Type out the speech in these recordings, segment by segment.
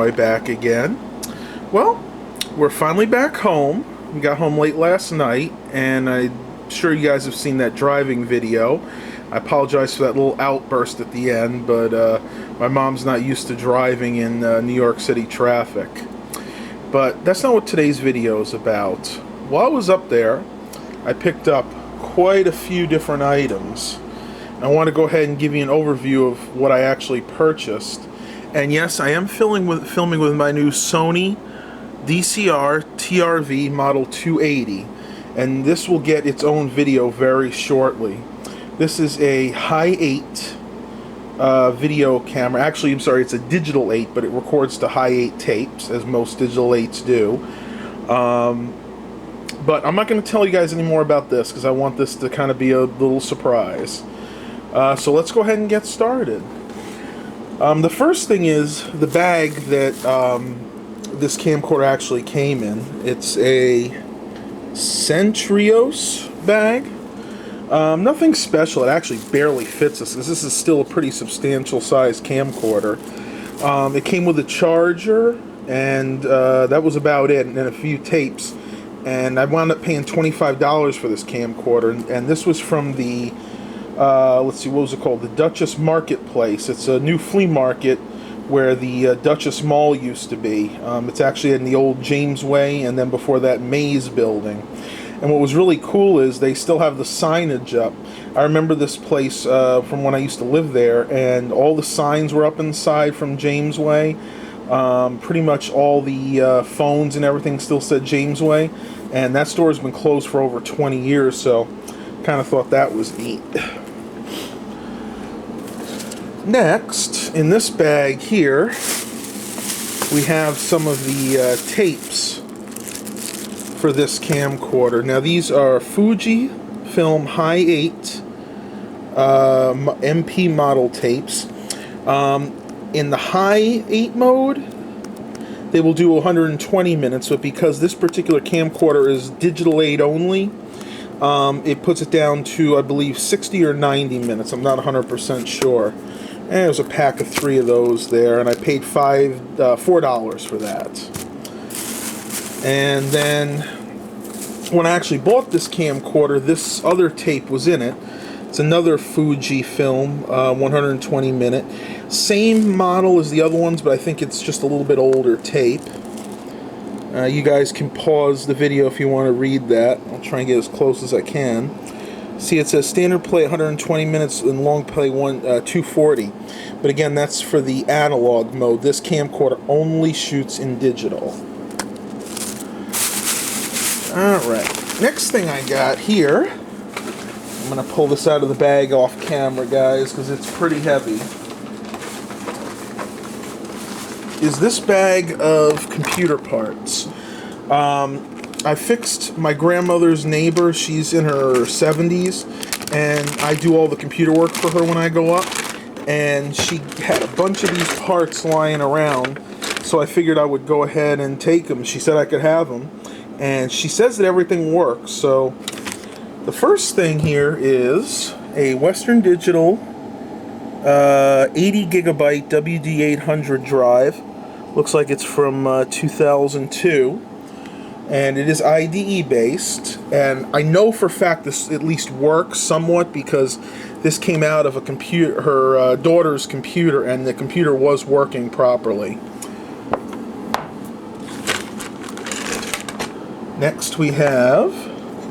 Back again. Well, we're finally back home. We got home late last night, and I'm sure you guys have seen that driving video. I apologize for that little outburst at the end, but my mom's not used to driving in New York City traffic. But that's not what today's video is about. While I was up there, I picked up quite a few different items. I want to go ahead and give you an overview of what I actually purchased. And yes, I am filming with my new Sony DCR-TRV model 280, and this will get its own video very shortly. This is a high 8 video camera. Actually, I'm sorry, it's a digital 8, but it records to high 8 tapes, as most digital 8s do. But I'm not going to tell you guys any more about this because I want this to kind of be a little surprise. So let's go ahead and get started. The first thing is the bag that this camcorder actually came in. It's a Centrios bag. Nothing special. It actually barely fits us because this is still a pretty substantial size camcorder. It came with a charger, and that was about it, and a few tapes. And I wound up paying $25 for this camcorder, and this was from the let's see, what was it called? The Duchess Marketplace. It's a new flea market where the Duchess Mall used to be. It's actually in the old James Way, and then before that, Maze building. And what was really cool is they still have the signage up. I remember this place from when I used to live there, and all the signs were up inside from James Way. Pretty much all the phones and everything still said James Way, and that store has been closed for over 20 years, so kind of thought that was neat. Next, in this bag here, we have some of the tapes for this camcorder. Now these are Fujifilm High 8 MP model tapes. In the High 8 mode, they will do 120 minutes, but because this particular camcorder is digital 8 only, it puts it down to, I believe, 60 or 90 minutes. I'm not 100% sure. And there's a pack of 3 of those there, and I paid $4 for that. And then when I actually bought this camcorder, this other tape was in it. It's another Fujifilm 120 minute. Same model as the other ones, but I think it's just a little bit older tape. You guys can pause the video if you want to read that. I'll try and get as close as I can. See, it says standard play 120 minutes and long play 240. But again, that's for the analog mode. This camcorder only shoots in digital. Alright, next thing I got here, I'm going to pull this out of the bag off camera, guys, because it's pretty heavy, is this bag of computer parts. I fixed my grandmother's neighbor. She's in her 70s, and I do all the computer work for her when I go up, and she had a bunch of these parts lying around, so I figured I would go ahead and take them. She said I could have them, and she says that everything works. So the first thing here is a Western Digital 80 gigabyte WD-800 drive. Looks like it's from 2002. And it is IDE based, and I know for a fact this at least works somewhat because this came out of a computer, her daughter's computer, and the computer was working properly. Next we have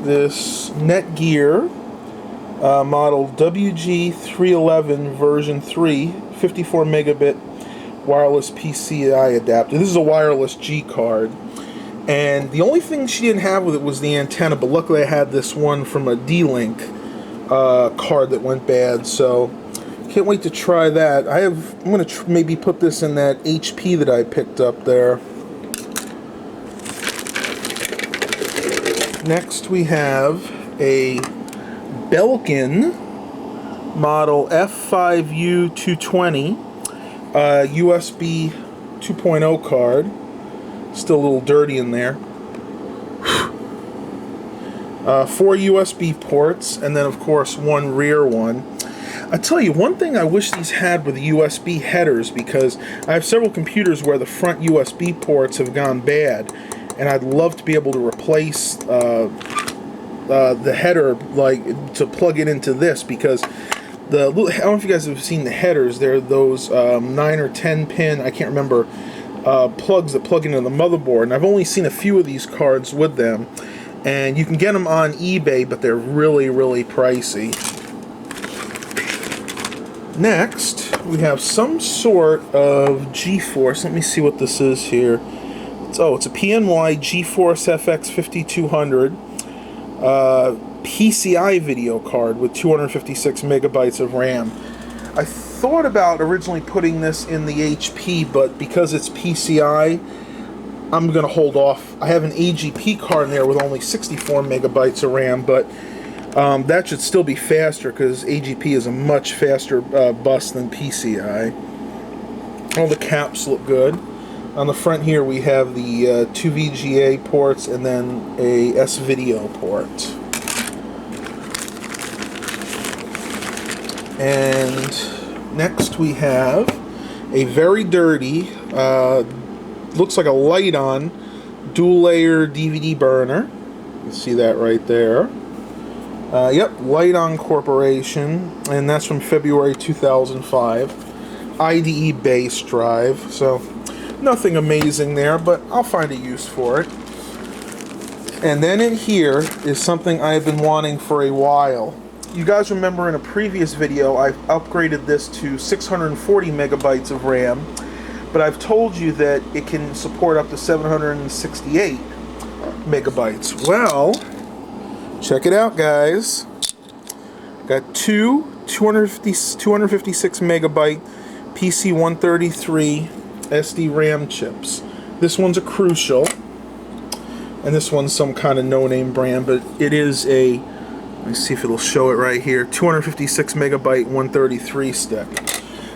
this Netgear model WG311 version 3 54 megabit wireless PCI adapter. This is a wireless G card. And the only thing she didn't have with it was the antenna, but luckily I had this one from a D-Link card that went bad, so can't wait to try that. I'm going to maybe put this in that HP that I picked up there. Next we have a Belkin model F5U220 USB 2.0 card. Still a little dirty in there. 4 USB ports, and then of course one rear one. I tell you, one thing I wish these had were the USB headers, because I have several computers where the front USB ports have gone bad, and I'd love to be able to replace the header, like to plug it into this, because I don't know if you guys have seen the headers. They're those 9 or 10 pin, I can't remember, plugs that plug into the motherboard, and I've only seen a few of these cards with them, and you can get them on eBay, but they're really, really pricey. Next, we have some sort of GeForce. Let me see what this is here. It's a PNY GeForce FX 5200 PCI video card with 256 megabytes of RAM. I thought about originally putting this in the HP, but because it's PCI, I'm going to hold off. I have an AGP card in there with only 64 megabytes of RAM, but that should still be faster, because AGP is a much faster bus than PCI. All the caps look good. On the front here we have the 2 VGA ports and then a S-Video port. And next we have a very dirty, looks like a Lite-On dual-layer DVD burner. You can see that right there. Yep, Lite-On Corporation, and that's from February 2005. IDE base drive, so nothing amazing there, but I'll find a use for it. And then in here is something I've been wanting for a while. You guys remember in a previous video I've upgraded this to 640 megabytes of RAM, but I've told you that it can support up to 768 megabytes. Well, check it out, guys. Got two 256 megabyte PC133 SD RAM chips. This one's a Crucial, and this one's some kind of no-name brand, but it is a, let me see if it'll show it right here, 256 megabyte 133 stick.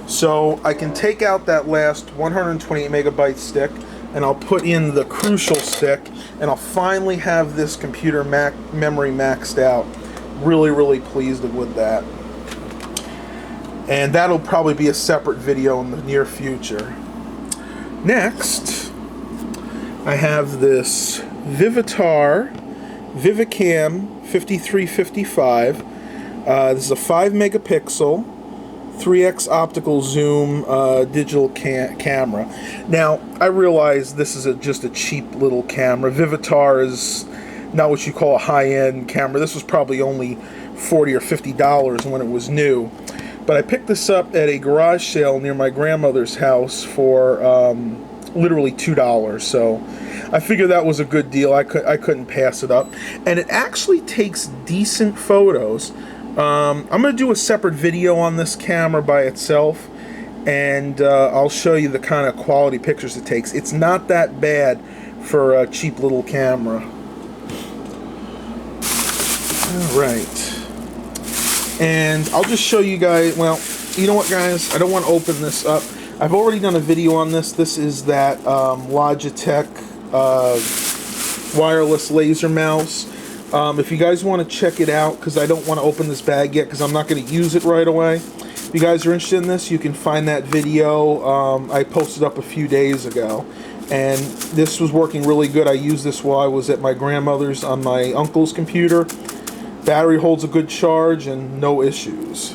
So I can take out that last 128 megabyte stick, and I'll put in the Crucial stick, and I'll finally have this computer memory maxed out. Really, really pleased with that. And that'll probably be a separate video in the near future. Next, I have this Vivitar Vivicam 5355. This is a 5 megapixel 3x optical zoom digital camera. Now, I realize this is just a cheap little camera. Vivitar is not what you call a high-end camera. This was probably only $40 or $50 when it was new. But I picked this up at a garage sale near my grandmother's house for literally $2. So I figured that was a good deal. I couldn't pass it up. And it actually takes decent photos. I'm going to do a separate video on this camera by itself, and I'll show you the kind of quality pictures it takes. It's not that bad for a cheap little camera. Alright. And I'll just show you guys, well, you know what, guys? I don't want to open this up. I've already done a video on this. This is that Logitech wireless laser mouse. If you guys want to check it out, because I don't want to open this bag yet because I'm not going to use it right away. If you guys are interested in this, you can find that video I posted up a few days ago. And this was working really good. I used this while I was at my grandmother's on my uncle's computer. Battery holds a good charge and no issues.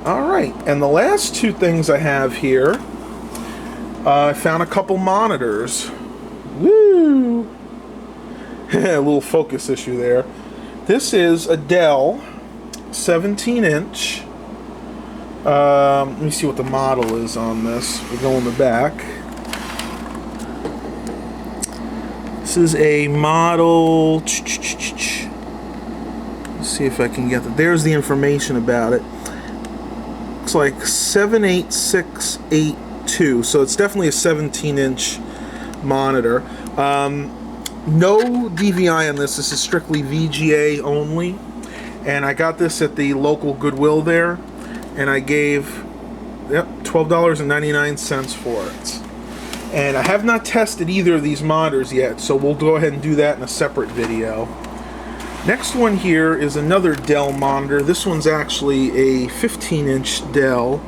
Alright, and the last two things I have here, I found a couple monitors. Woo! A little focus issue there. This is a Dell 17-inch. Let me see what the model is on this. We go in the back. This is a model. Let's see if I can get that. There's the information about it. Looks like 78682. So it's definitely a 17-inch monitor. No DVI on this. This is strictly VGA only. And I got this at the local Goodwill there. And I gave $12.99 for it. And I have not tested either of these monitors yet, so we'll go ahead and do that in a separate video. Next one here is another Dell monitor. This one's actually a 15-inch Dell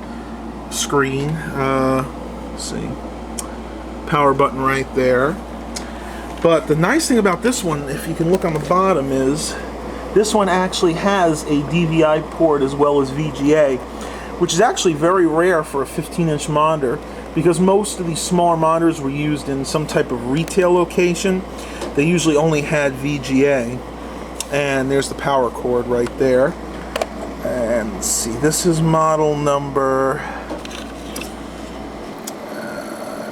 screen. Let's see, power button right there. But the nice thing about this one, if you can look on the bottom, is this one actually has a DVI port as well as VGA, which is actually very rare for a 15-inch monitor, because most of these smaller monitors were used in some type of retail location. They usually only had VGA. And there's the power cord right there. And let's see, this is model number,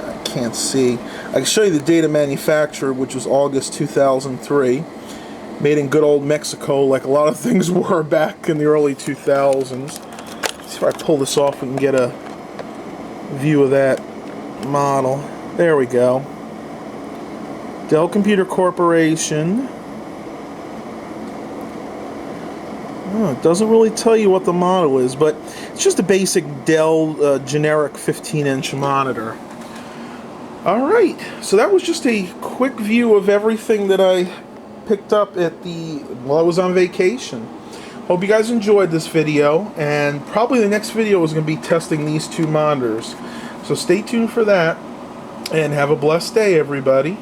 I can't see. I can show you the date of manufacture, which was August 2003. Made in good old Mexico, like a lot of things were back in the early 2000s. Let's see if I pull this off, we can get a view of that model. There we go. Dell Computer Corporation. Oh, it doesn't really tell you what the model is, but it's just a basic Dell generic 15-inch monitor. Alright, so that was just a quick view of everything that I picked up while I was on vacation. Hope you guys enjoyed this video, and probably the next video is going to be testing these two monitors. So stay tuned for that, and have a blessed day, everybody.